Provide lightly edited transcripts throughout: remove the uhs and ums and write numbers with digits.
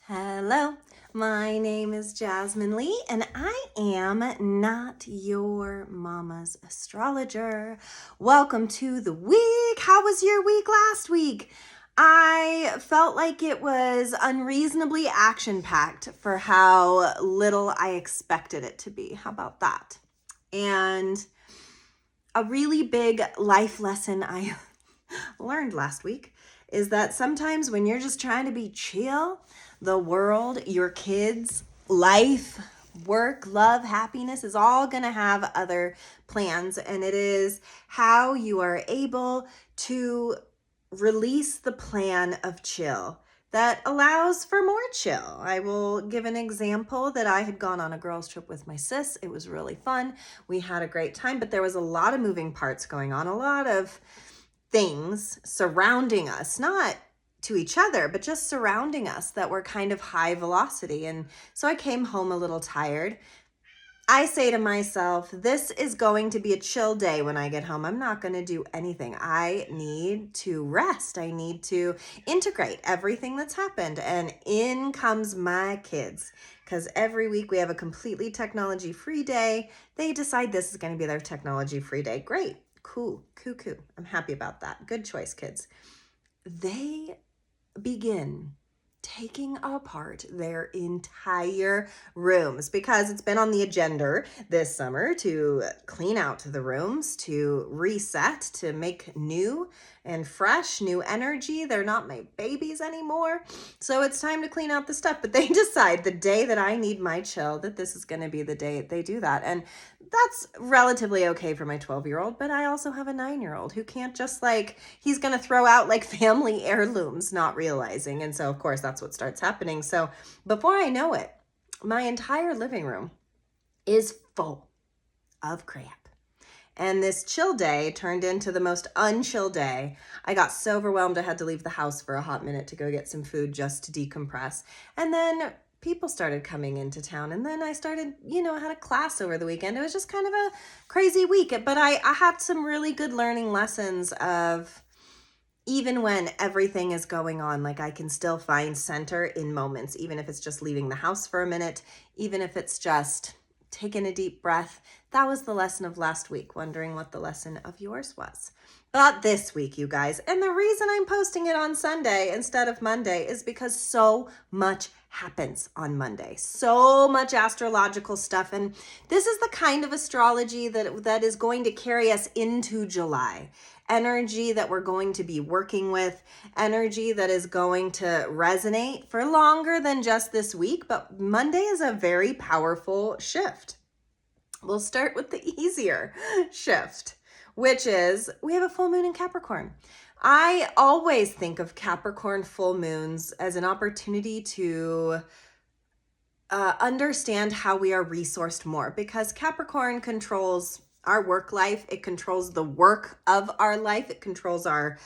Hello, my name is Jasmine Lee, and I am not your mama's astrologer. Welcome to the week. How was your week last week? I felt like it was unreasonably action-packed for how little I expected it to be. How about that? And a really big life lesson I learned last week is that sometimes when you're just trying to be chill, the world, your kids, life, work, love, happiness is all going to have other plans. And it is how you are able to release the plan of chill that allows for more chill. I will give an example that I had gone on a girls' trip with my sis. It was really fun. We had a great time, but there was a lot of moving parts going on, a lot of things surrounding us, not to each other, but just surrounding us that were kind of high velocity. And so I came home a little tired. I say to myself, this is going to be a chill day when I get home. I'm not going to do anything. I need to rest. I need to integrate everything that's happened. And in comes my kids. Because every week we have a completely technology-free day. They decide this is going to be their technology-free day. Great. Cool. Cuckoo. I'm happy about that. Good choice, kids. They begin taking apart their entire rooms because it's been on the agenda this summer to clean out the rooms, to reset, to make new and fresh, new energy. They're not my babies anymore. So it's time to clean out the stuff. But they decide the day that I need my chill, that this is going to be the day they do that. And that's relatively okay for my 12-year-old, but I also have a 9-year-old who can't just he's going to throw out family heirlooms, not realizing. And so, of course, that's what starts happening. So before I know it, my entire living room is full of crap. And this chill day turned into the most unchill day. I got so overwhelmed I had to leave the house for a hot minute to go get some food just to decompress. And then people started coming into town. And then I started, I had a class over the weekend. It was just kind of a crazy week. But I had some really good learning lessons of even when everything is going on, I can still find center in moments, even if it's just leaving the house for a minute, even if it's just taking a deep breath. That was the lesson of last week, wondering what the lesson of yours was. But this week, you guys, and the reason I'm posting it on Sunday instead of Monday is because so much happens on Monday. So much astrological stuff. And this is the kind of astrology that is going to carry us into July. Energy that we're going to be working with, energy that is going to resonate for longer than just this week. But Monday is a very powerful shift. We'll start with the easier shift, which is we have a full moon in Capricorn. I always think of Capricorn full moons as an opportunity to understand how we are resourced more, because Capricorn controls our work life. It controls the work of our life. It controls our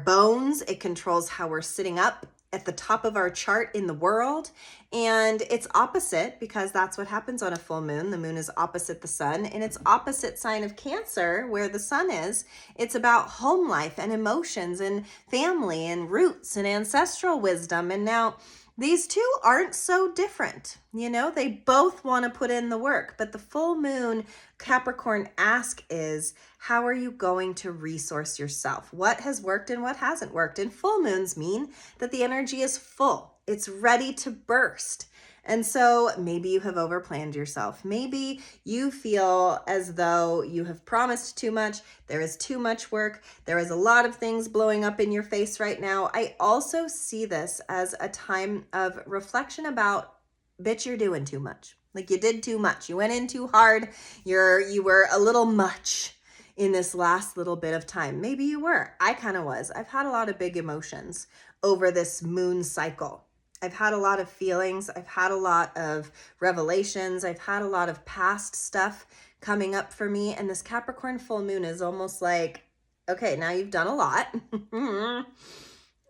bones. It controls how we're sitting up at the top of our chart in the world. And it's opposite, because that's what happens on a full moon. The moon is opposite the sun, and it's opposite sign of Cancer, where the sun is. It's about home life and emotions and family and roots and ancestral wisdom. And now these two aren't so different. They both want to put in the work, but the full moon Capricorn ask is, how are you going to resource yourself? What has worked and what hasn't worked? And full moons mean that the energy is full. It's ready to burst. And so maybe you have overplanned yourself. Maybe you feel as though you have promised too much. There is too much work. There is a lot of things blowing up in your face right now. I also see this as a time of reflection about, bitch, you're doing too much. You did too much. You went in too hard. You were a little much in this last little bit of time. Maybe you were. I kind of was. I've had a lot of big emotions over this moon cycle. I've had a lot of feelings. I've had a lot of revelations. I've had a lot of past stuff coming up for me. And this Capricorn full moon is almost like, okay, now you've done a lot.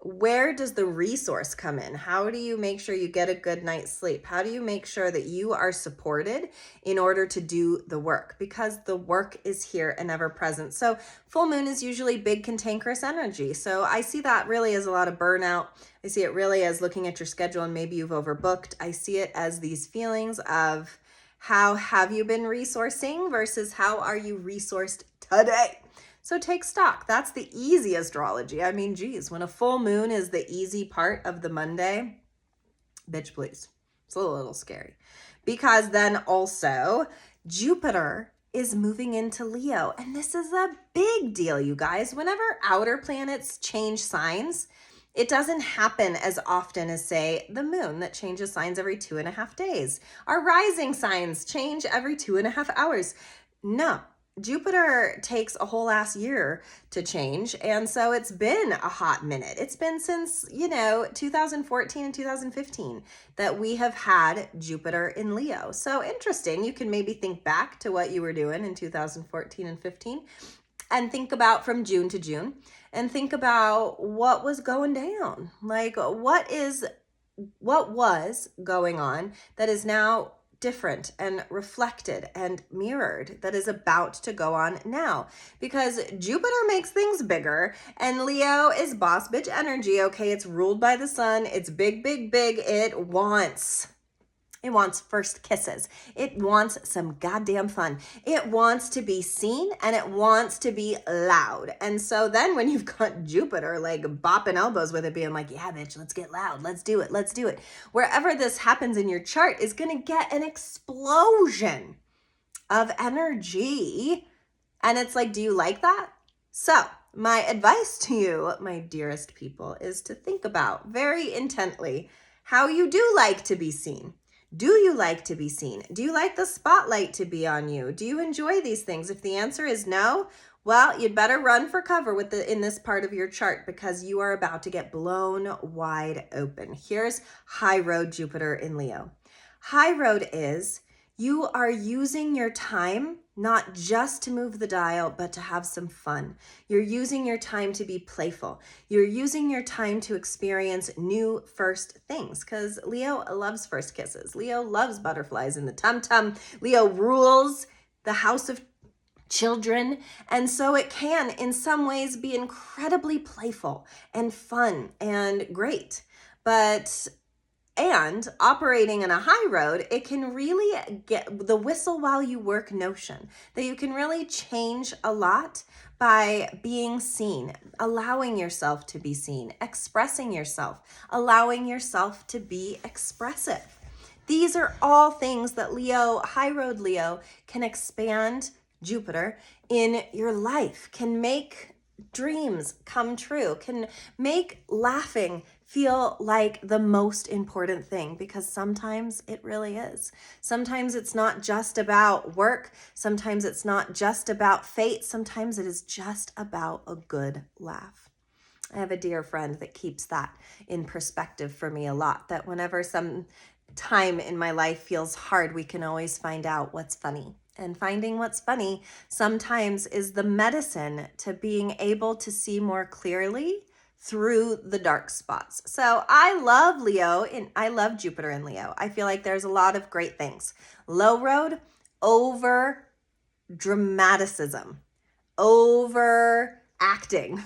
where does the resource come in? How do you make sure you get a good night's sleep? How do you make sure that you are supported in order to do the work? Because the work is here and ever present. So full moon is usually big cantankerous energy. So I see that really as a lot of burnout. I see it really as looking at your schedule and maybe you've overbooked. I see it as these feelings of how have you been resourcing versus how are you resourced today? So take stock. That's the easy astrology. I mean, geez, when a full moon is the easy part of the Monday, bitch, please. It's a little scary. Because then also Jupiter is moving into Leo. And this is a big deal, you guys. Whenever outer planets change signs, it doesn't happen as often as, say, the moon that changes signs every 2.5 days. Our rising signs change every 2.5 hours. No. Jupiter takes a whole ass year to change. And so it's been a hot minute. It's been since, 2014 and 2015 that we have had Jupiter in Leo. So interesting. You can maybe think back to what you were doing in 2014 and 15 and think about from June to June and think about what was going down. Like what was going on that is now different and reflected and mirrored that is about to go on now, because Jupiter makes things bigger and Leo is boss bitch energy. Okay, it's ruled by the sun. It's big, big, big. It wants first kisses. It wants some goddamn fun. It wants to be seen and it wants to be loud. And so then when you've got Jupiter like bopping elbows with it being like, yeah, bitch, let's get loud. Let's do it. Let's do it. Wherever this happens in your chart is going to get an explosion of energy. And it's like, do you like that? So my advice to you, my dearest people, is to think about very intently how you do like to be seen. Do you like to be seen? Do you like the spotlight to be on you? Do you enjoy these things? If the answer is no, well, you'd better run for cover in this part of your chart because you are about to get blown wide open. Here's high road Jupiter in Leo. High road is you are using your time not just to move the dial, but to have some fun. You're using your time to be playful. You're using your time to experience new first things because Leo loves first kisses. Leo loves butterflies in the tum-tum. Leo rules the house of children. And so it can, in some ways, be incredibly playful and fun and great. And operating in a high road, it can really get the whistle while you work notion that you can really change a lot by being seen, allowing yourself to be seen, expressing yourself, allowing yourself to be expressive. These are all things that Leo, high road Leo, can expand Jupiter in your life, can make dreams come true, can make laughing feel like the most important thing, because sometimes it really is. Sometimes it's not just about work. Sometimes it's not just about fate. Sometimes it is just about a good laugh. I have a dear friend that keeps that in perspective for me a lot, that whenever some time in my life feels hard, we can always find out what's funny. And finding what's funny sometimes is the medicine to being able to see more clearly through the dark spots. So I love Leo and I love Jupiter in Leo. I feel like there's a lot of great things. Low road, over dramaticism, over acting,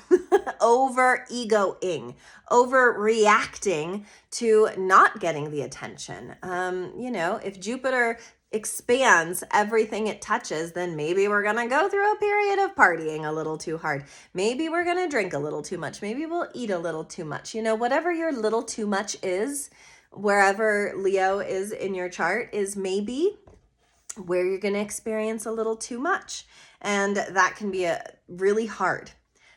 over egoing, over reacting to not getting the attention. If Jupiter expands everything it touches, then maybe we're going to go through a period of partying a little too hard. Maybe we're going to drink a little too much. Maybe we'll eat a little too much. Whatever your little too much is, wherever Leo is in your chart, is maybe where you're going to experience a little too much. And that can be really hard.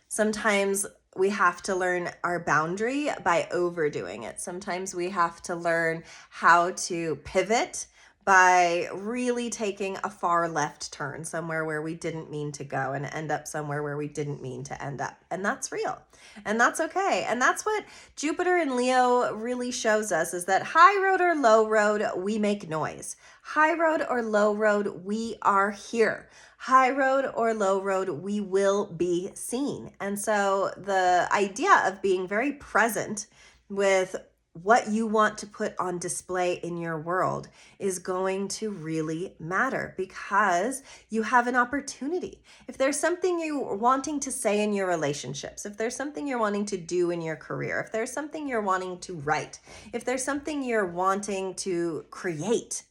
Sometimes we have to learn our boundary by overdoing it. Sometimes we have to learn how to pivot by really taking a far left turn somewhere where we didn't mean to go and end up somewhere where we didn't mean to end up. And that's real. And that's okay. And that's what Jupiter in Leo really shows us, is that high road or low road, we make noise. High road or low road, we are here. high road or low road, we will be seen. And so the idea of being very present with what you want to put on display in your world is going to really matter, because you have an opportunity. If there's something you're wanting to say in your relationships, if there's something you're wanting to do in your career, if there's something you're wanting to write, if there's something you're wanting to create,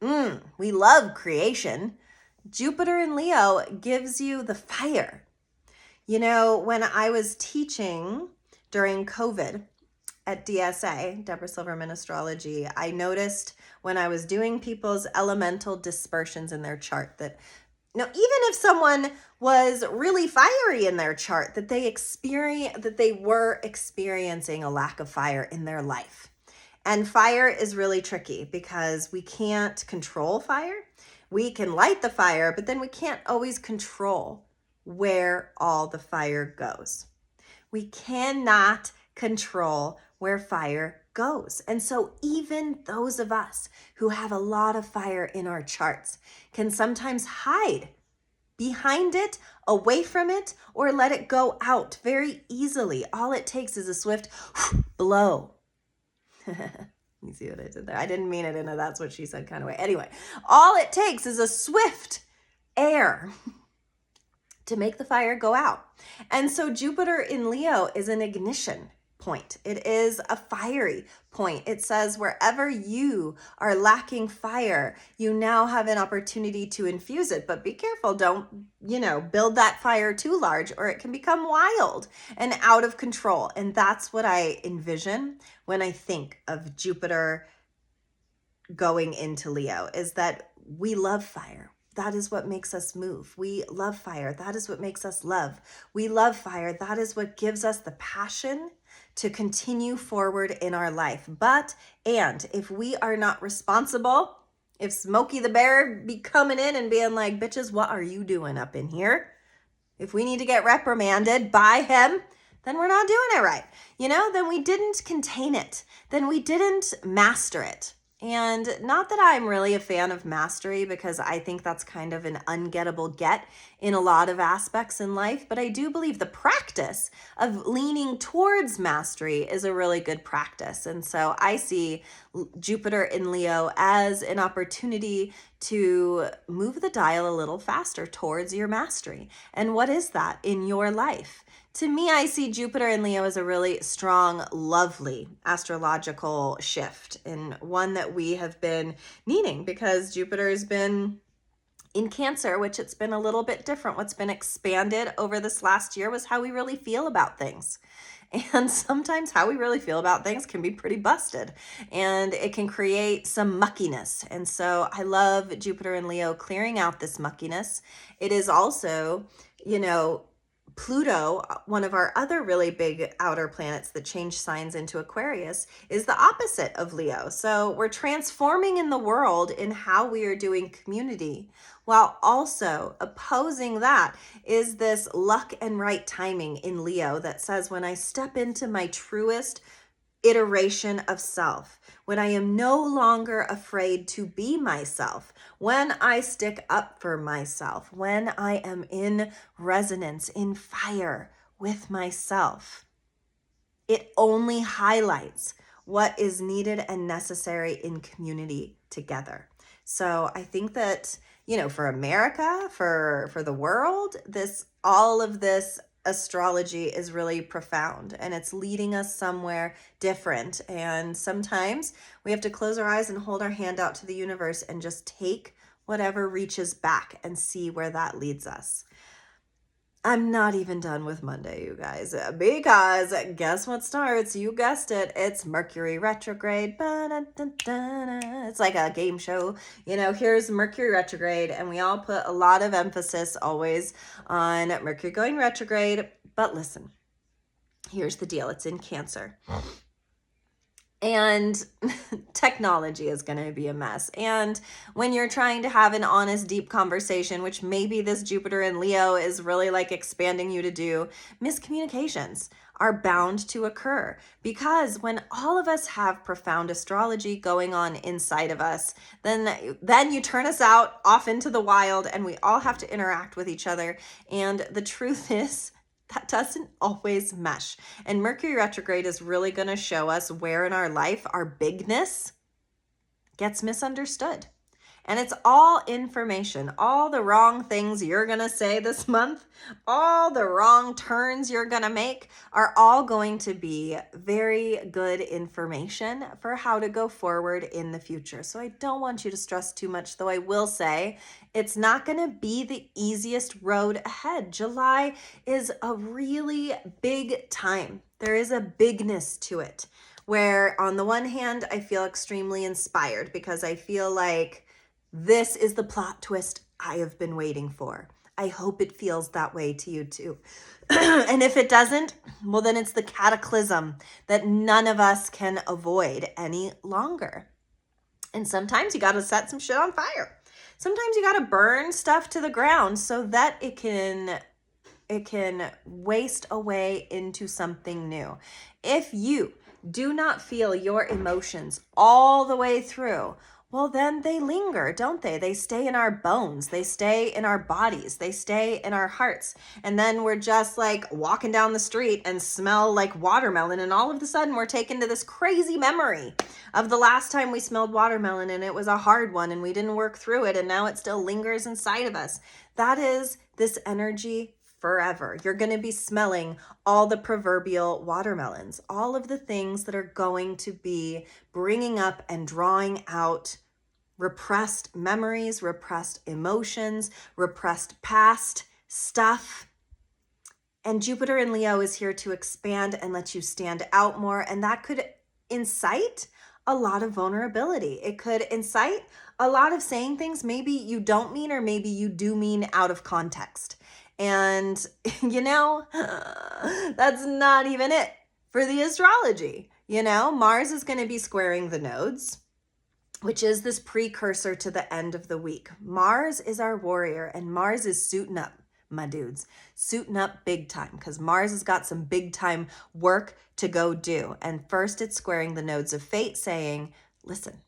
we love creation. Jupiter in Leo gives you the fire. You know, when I was teaching during COVID at DSA, Deborah Silverman Astrology, I noticed when I was doing people's elemental dispersions in their chart that, you know, even if someone was really fiery in their chart, that they were experiencing a lack of fire in their life. And fire is really tricky because we can't control fire. We can light the fire, but then we can't always control where all the fire goes. We cannot control where fire goes. And so even those of us who have a lot of fire in our charts can sometimes hide behind it, away from it, or let it go out very easily. All it takes is a swift blow. You see what I did there? I didn't mean it in a that's what she said kind of way. Anyway, all it takes is a swift air to make the fire go out. And so Jupiter in Leo is an ignition point. It is a fiery point. It says wherever you are lacking fire, you now have an opportunity to infuse it. But be careful, don't, build that fire too large, or it can become wild and out of control. And that's what I envision when I think of Jupiter going into Leo, is that we love fire. That is what makes us move. We love fire. That is what makes us love. We love fire. That is what gives us the passion to continue forward in our life. And if we are not responsible, if Smokey the Bear be coming in and being like, bitches, what are you doing up in here? If we need to get reprimanded by him, then we're not doing it right. Then we didn't contain it. Then we didn't master it. And not that I'm really a fan of mastery, because I think that's kind of an ungettable get in a lot of aspects in life, but I do believe the practice of leaning towards mastery is a really good practice. And so I see Jupiter in Leo as an opportunity to move the dial a little faster towards your mastery. And what is that in your life? To me, I see Jupiter in Leo as a really strong, lovely astrological shift, and one that we have been needing, because Jupiter has been in Cancer, which it's been a little bit different. What's been expanded over this last year was how we really feel about things. And sometimes how we really feel about things can be pretty busted, and it can create some muckiness. And so I love Jupiter in Leo clearing out this muckiness. It is also, Pluto, one of our other really big outer planets that change signs into Aquarius, is the opposite of Leo. So we're transforming in the world in how we are doing community, while also opposing that is this luck and right timing in Leo that says, when I step into my truest iteration of self, when I am no longer afraid to be myself, when I stick up for myself, when I am in resonance, in fire with myself, it only highlights what is needed and necessary in community together. So I think that, for America, for the world, all of this astrology is really profound, and it's leading us somewhere different. And sometimes we have to close our eyes and hold our hand out to the universe and just take whatever reaches back and see where that leads us. I'm not even done with Monday, you guys, because guess what starts? You guessed it. It's Mercury retrograde. It's like a game show. Here's Mercury retrograde, and we all put a lot of emphasis always on Mercury going retrograde. But listen, here's the deal. It's in Cancer. And technology is going to be a mess. And when you're trying to have an honest, deep conversation, which maybe this Jupiter in Leo is really like expanding you to do, miscommunications are bound to occur, because when all of us have profound astrology going on inside of us, then you turn us out off into the wild and we all have to interact with each other. And the truth is, that doesn't always mesh. And Mercury retrograde is really going to show us where in our life our bigness gets misunderstood. And it's all information. All the wrong things you're going to say this month, all the wrong turns you're going to make are all going to be very good information for how to go forward in the future. So I don't want you to stress too much, though I will say it's not going to be the easiest road ahead. July is a really big time. There is a bigness to it, where on the one hand, I feel extremely inspired because I feel like this is the plot twist I have been waiting for. I hope it feels that way to you too. And if it doesn't, well, then it's the cataclysm that none of us can avoid any longer. And sometimes you got to set some shit on fire. Sometimes you got to burn stuff to the ground so that it can waste away into something new. If you do not feel your emotions all the way through, well, then they linger, don't they? They stay in our bones. They stay in our bodies. They stay in our hearts. And then we're just like walking down the street and smell like watermelon. And all of a sudden we're taken to this crazy memory of the last time we smelled watermelon and it was a hard one and we didn't work through it. And now it still lingers inside of us. That is this energy forever. You're going to be smelling all the proverbial watermelons, all of the things that are going to be bringing up and drawing out repressed memories, repressed emotions, repressed past stuff. And Jupiter in Leo is here to expand and let you stand out more. And that could incite a lot of vulnerability. It could incite a lot of saying things maybe you don't mean, or maybe you do mean out of context. And, that's not even it for the astrology. Mars is going to be squaring the nodes, which is this precursor to the end of the week. Mars is our warrior, and Mars is suiting up, my dudes, suiting up big time, because Mars has got some big time work to go do. And first it's squaring the nodes of fate, saying, listen,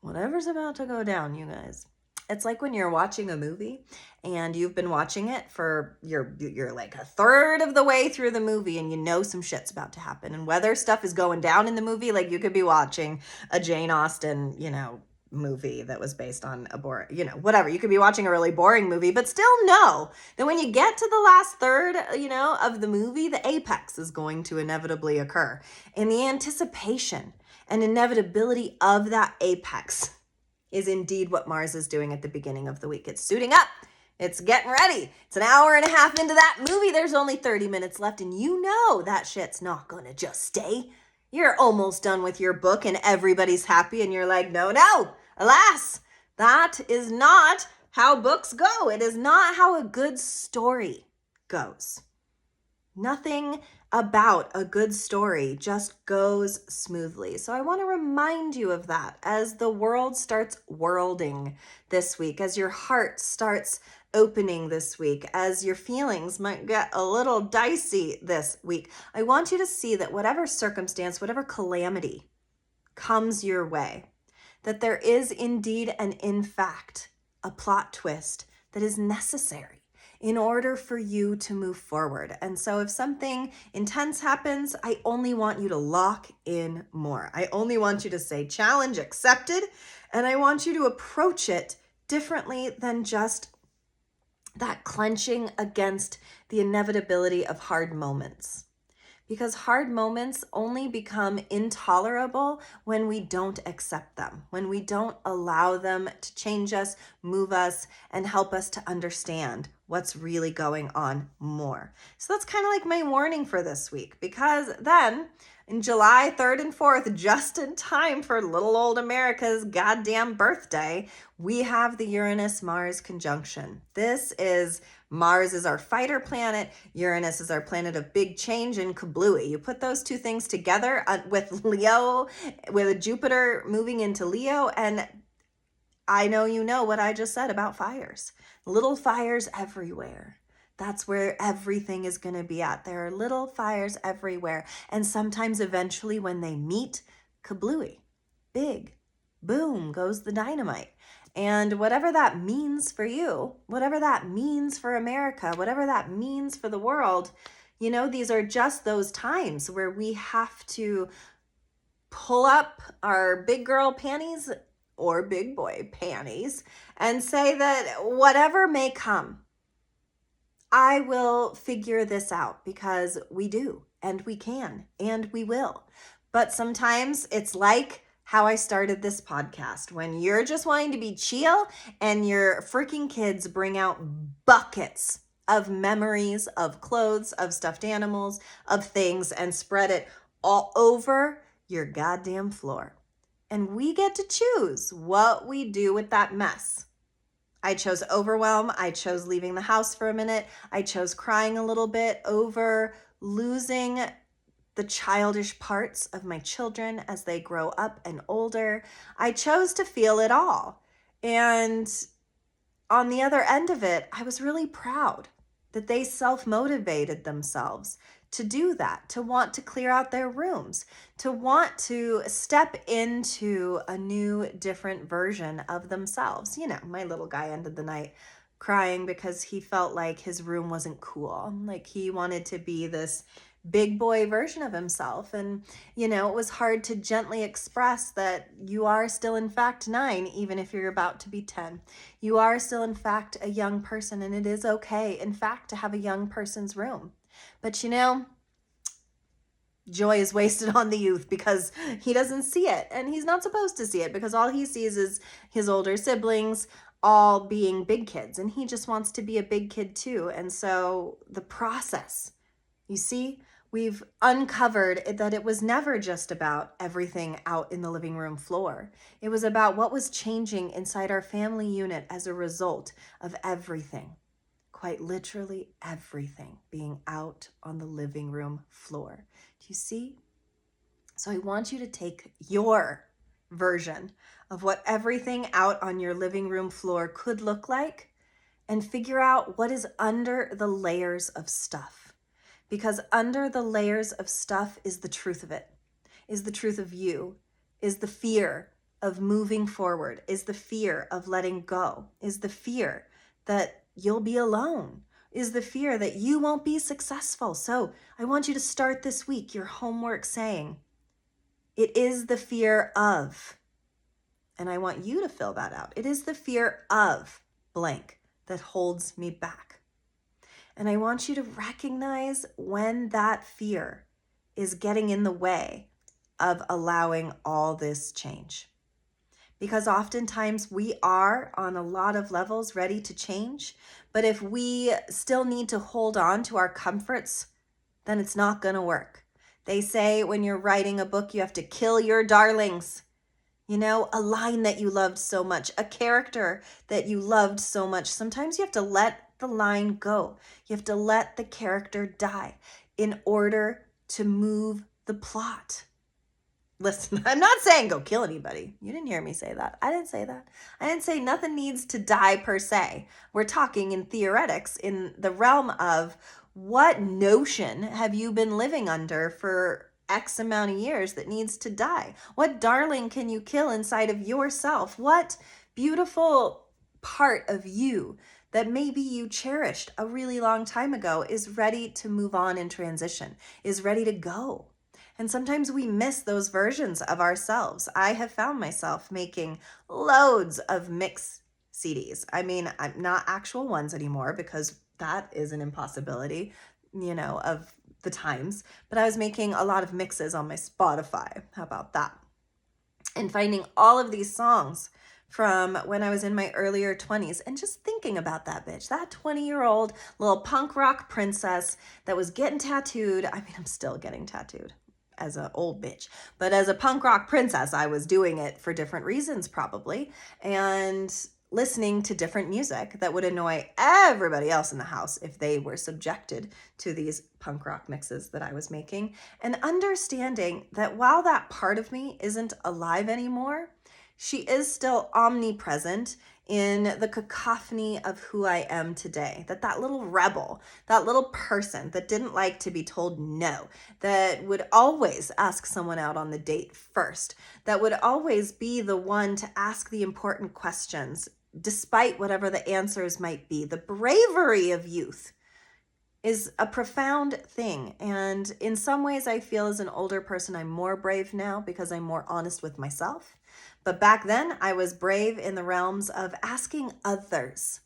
whatever's about to go down, you guys. It's like when you're watching a movie and you've been watching it for, you're like a third of the way through the movie and you know some shit's about to happen. And whether stuff is going down in the movie, like you could be watching a Jane Austen, movie that was based on whatever. You could be watching a really boring movie, but still know that when you get to the last third, of the movie, the apex is going to inevitably occur. And the anticipation and inevitability of that apex is indeed what Mars is doing at the beginning of the week. It's suiting up. It's getting ready. It's an hour and a half into that movie. There's only 30 minutes left, and that shit's not going to just stay. You're almost done with your book and everybody's happy, and you're like, no, alas, that is not how books go. It is not how a good story goes. Nothing about a good story just goes smoothly. So I want to remind you of that as the world starts worlding this week, as your heart starts opening this week, as your feelings might get a little dicey this week. I want you to see that whatever circumstance, whatever calamity comes your way, that there is indeed and in fact a plot twist that is necessary in order for you to move forward. And so if something intense happens, I only want you to lock in more. I only want you to say challenge accepted, and I want you to approach it differently than just that clenching against the inevitability of hard moments. Because hard moments only become intolerable when we don't accept them, when we don't allow them to change us, move us, and help us to understand what's really going on more. So that's kind of like my warning for this week, because then in July 3rd and 4th, just in time for little old America's goddamn birthday, we have the Uranus-Mars conjunction. Mars is our fighter planet. Uranus is our planet of big change and kablooey. You put those two things together with Leo, with Jupiter moving into Leo, and I know you know what I just said about fires. Little fires everywhere. That's where everything is going to be at. There are little fires everywhere. And sometimes eventually when they meet, kablooey, big, boom goes the dynamite. And whatever that means for you, whatever that means for America, whatever that means for the world, these are just those times where we have to pull up our big girl panties or big boy panties and say that whatever may come, I will figure this out, because we do, and we can, and we will. But sometimes it's like how I started this podcast, when you're just wanting to be chill and your freaking kids bring out buckets of memories, of clothes, of stuffed animals, of things, and spread it all over your goddamn floor. And we get to choose what we do with that mess. I chose overwhelm. I chose leaving the house for a minute. I chose crying a little bit over losing the childish parts of my children as they grow up and older. I chose to feel it all. And on the other end of it, I was really proud that they self-motivated themselves to do that, to want to clear out their rooms, to want to step into a new, different version of themselves. My little guy ended the night crying because he felt like his room wasn't cool. Like he wanted to be this big boy version of himself. And, it was hard to gently express that you are still, in fact, 9, even if you're about to be 10. You are still, in fact, a young person, and it is okay, in fact, to have a young person's room. But, joy is wasted on the youth because he doesn't see it, and he's not supposed to see it, because all he sees is his older siblings all being big kids, and he just wants to be a big kid too. And so the process, you see, we've uncovered that it was never just about everything out in the living room floor. It was about what was changing inside our family unit as a result of everything, quite literally everything, being out on the living room floor. Do you see? So I want you to take your version of what everything out on your living room floor could look like and figure out what is under the layers of stuff. Because under the layers of stuff is the truth of it, is the truth of you, is the fear of moving forward, is the fear of letting go, is the fear that you'll be alone, is the fear that you won't be successful. So I want you to start this week, your homework, saying, it is the fear of, and I want you to fill that out. It is the fear of blank that holds me back. And I want you to recognize when that fear is getting in the way of allowing all this change. Because oftentimes we are on a lot of levels ready to change, but if we still need to hold on to our comforts, then it's not going to work. They say when you're writing a book, you have to kill your darlings. A line that you loved so much, a character that you loved so much. Sometimes you have to let the line go. You have to let the character die in order to move the plot. Listen, I'm not saying go kill anybody. You didn't hear me say that. I didn't say that. I didn't say nothing needs to die per se. We're talking in theoretics, in the realm of what notion have you been living under for X amount of years that needs to die? What darling can you kill inside of yourself? What beautiful part of you that maybe you cherished a really long time ago is ready to move on and transition, is ready to go. And sometimes we miss those versions of ourselves. I have found myself making loads of mix CDs. I mean, I'm not actual ones anymore because that is an impossibility, of the times. But I was making a lot of mixes on my Spotify. How about that? And finding all of these songs from when I was in my earlier 20s and just thinking about that bitch, that 20-year-old little punk rock princess that was getting tattooed. I mean, I'm still getting tattooed. as an old bitch, but as a punk rock princess, I was doing it for different reasons probably, and listening to different music that would annoy everybody else in the house if they were subjected to these punk rock mixes that I was making, and understanding that while that part of me isn't alive anymore, she is still omnipresent in the cacophony of who I am today. That little rebel, that little person that didn't like to be told no, that would always ask someone out on the date first, that would always be the one to ask the important questions, despite whatever the answers might be. The bravery of youth is a profound thing. And in some ways, I feel as an older person, I'm more brave now because I'm more honest with myself. But back then, I was brave in the realms of asking others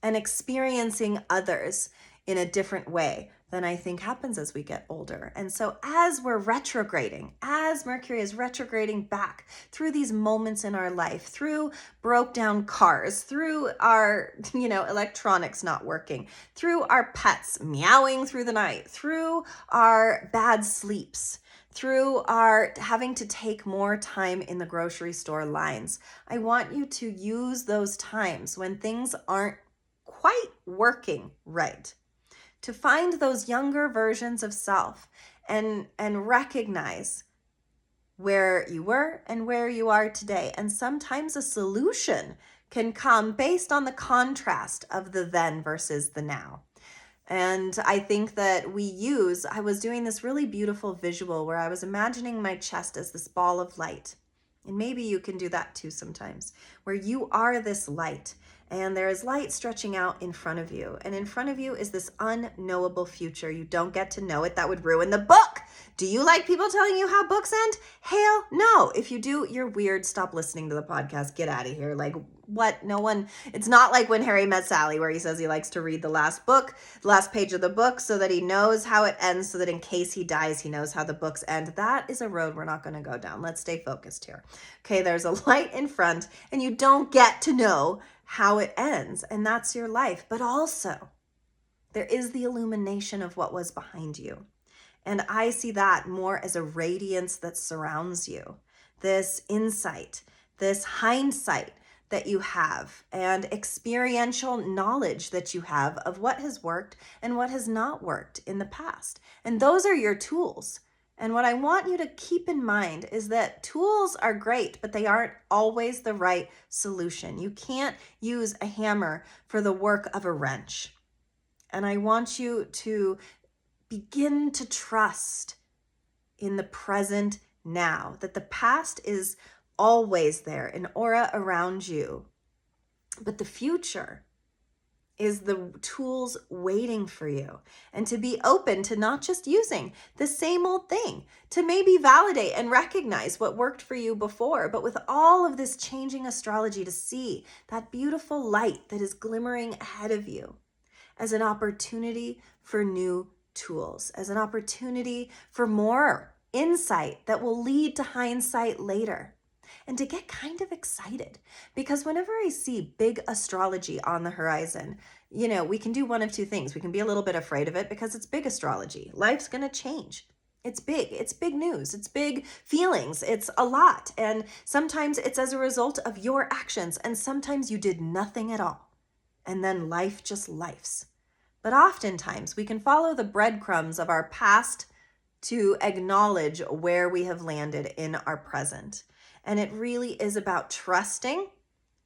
and experiencing others in a different way than I think happens as we get older. And so as we're retrograding, as Mercury is retrograding back through these moments in our life, through broke down cars, through our, electronics not working, through our pets meowing through the night, through our bad sleeps, through our having to take more time in the grocery store lines, I want you to use those times when things aren't quite working right, to find those younger versions of self and recognize where you were and where you are today. And sometimes a solution can come based on the contrast of the then versus the now. And I think that I was doing this really beautiful visual where I was imagining my chest as this ball of light. And maybe you can do that too sometimes, where you are this light. And there is light stretching out in front of you. And in front of you is this unknowable future. You don't get to know it. That would ruin the book. Do you like people telling you how books end? Hell no. If you do, you're weird. Stop listening to the podcast. Get out of here. Like, what? No one. It's not like When Harry Met Sally, where he says he likes to read the last page of the book, so that he knows how it ends, so that in case he dies, he knows how the books end. That is a road we're not going to go down. Let's stay focused here. Okay, there's a light in front, and you don't get to know how it ends, and that's your life. But also, there is the illumination of what was behind you. And I see that more as a radiance that surrounds you, this insight, this hindsight that you have, and experiential knowledge that you have of what has worked and what has not worked in the past. And those are your tools. And what I want you to keep in mind is that tools are great, but they aren't always the right solution. You can't use a hammer for the work of a wrench. And I want you to begin to trust in the present now, that the past is always there, an aura around you, but the future is the tools waiting for you, and to be open to not just using the same old thing, to maybe validate and recognize what worked for you before, but with all of this changing astrology, to see that beautiful light that is glimmering ahead of you as an opportunity for new tools, as an opportunity for more insight that will lead to hindsight later. And to get kind of excited, because whenever I see big astrology on the horizon, we can do one of two things. We can be a little bit afraid of it because it's big astrology. Life's going to change. It's big news. It's big feelings. It's a lot. And sometimes it's as a result of your actions. And sometimes you did nothing at all. And then life just lifes. But oftentimes we can follow the breadcrumbs of our past to acknowledge where we have landed in our present. And it really is about trusting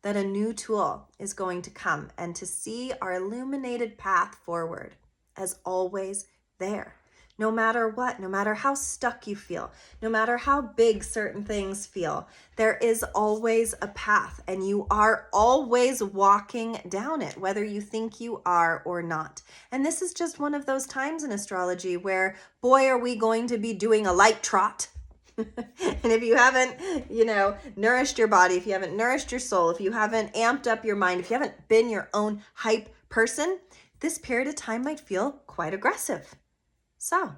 that a new tool is going to come, and to see our illuminated path forward as always there. No matter what, no matter how stuck you feel, no matter how big certain things feel, there is always a path, and you are always walking down it, whether you think you are or not. And this is just one of those times in astrology where, boy, are we going to be doing a light trot. And if you haven't, nourished your body, if you haven't nourished your soul, if you haven't amped up your mind, if you haven't been your own hype person, this period of time might feel quite aggressive. So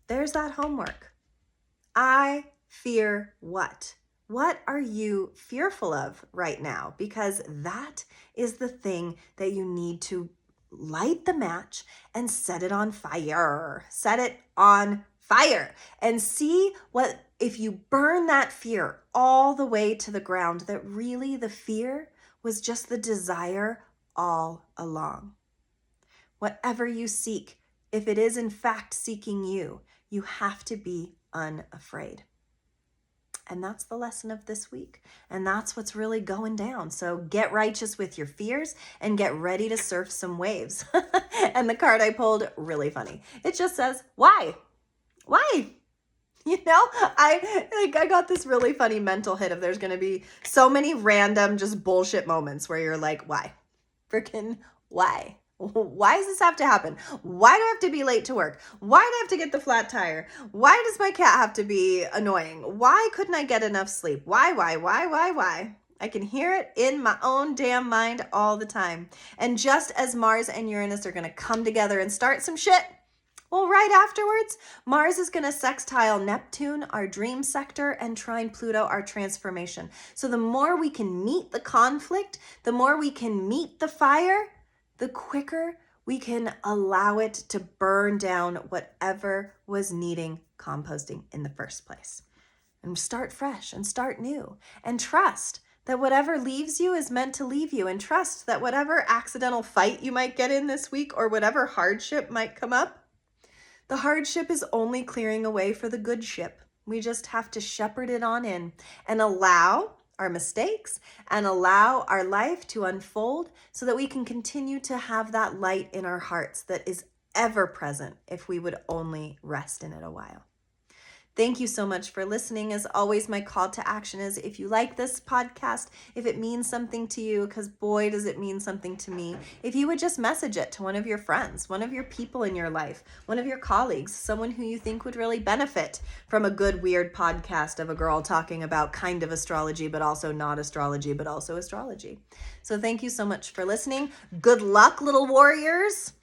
there's that homework. I fear what? What are you fearful of right now? Because that is the thing that you need to light the match and set it on fire. Set it on fire and see what, if you burn that fear all the way to the ground, that really the fear was just the desire all along. Whatever you seek, if it is in fact seeking you, you have to be unafraid. And that's the lesson of this week. And that's what's really going down. So get righteous with your fears and get ready to surf some waves. And the card I pulled, really funny. It just says, why? Why? You know, I got this really funny mental hit of there's going to be so many random just bullshit moments where you're like, why? Freaking why? Why does this have to happen? Why do I have to be late to work? Why do I have to get the flat tire? Why does my cat have to be annoying? Why couldn't I get enough sleep? Why? I can hear it in my own damn mind all the time. And just as Mars and Uranus are going to come together and start some shit, well, right afterwards, Mars is going to sextile Neptune, our dream sector, and trine Pluto, our transformation. So the more we can meet the conflict, the more we can meet the fire, the quicker we can allow it to burn down whatever was needing composting in the first place. And start fresh and start new. And trust that whatever leaves you is meant to leave you. And trust that whatever accidental fight you might get in this week or whatever hardship might come up, the hardship is only clearing a way for the good ship. We just have to shepherd it on in and allow our mistakes and allow our life to unfold so that we can continue to have that light in our hearts that is ever present if we would only rest in it a while. Thank you so much for listening. As always, my call to action is if you like this podcast, if it means something to you, because boy, does it mean something to me, if you would just message it to one of your friends, one of your people in your life, one of your colleagues, someone who you think would really benefit from a good, weird podcast of a girl talking about kind of astrology, but also not astrology, but also astrology. So thank you so much for listening. Good luck, little warriors.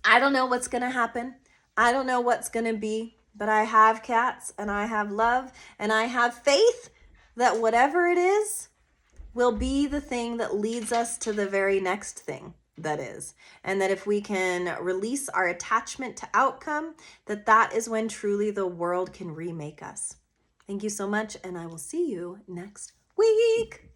I don't know what's going to happen. I don't know what's going to be. But I have cats and I have love and I have faith that whatever it is will be the thing that leads us to the very next thing that is. And that if we can release our attachment to outcome, that is when truly the world can remake us. Thank you so much, and I will see you next week.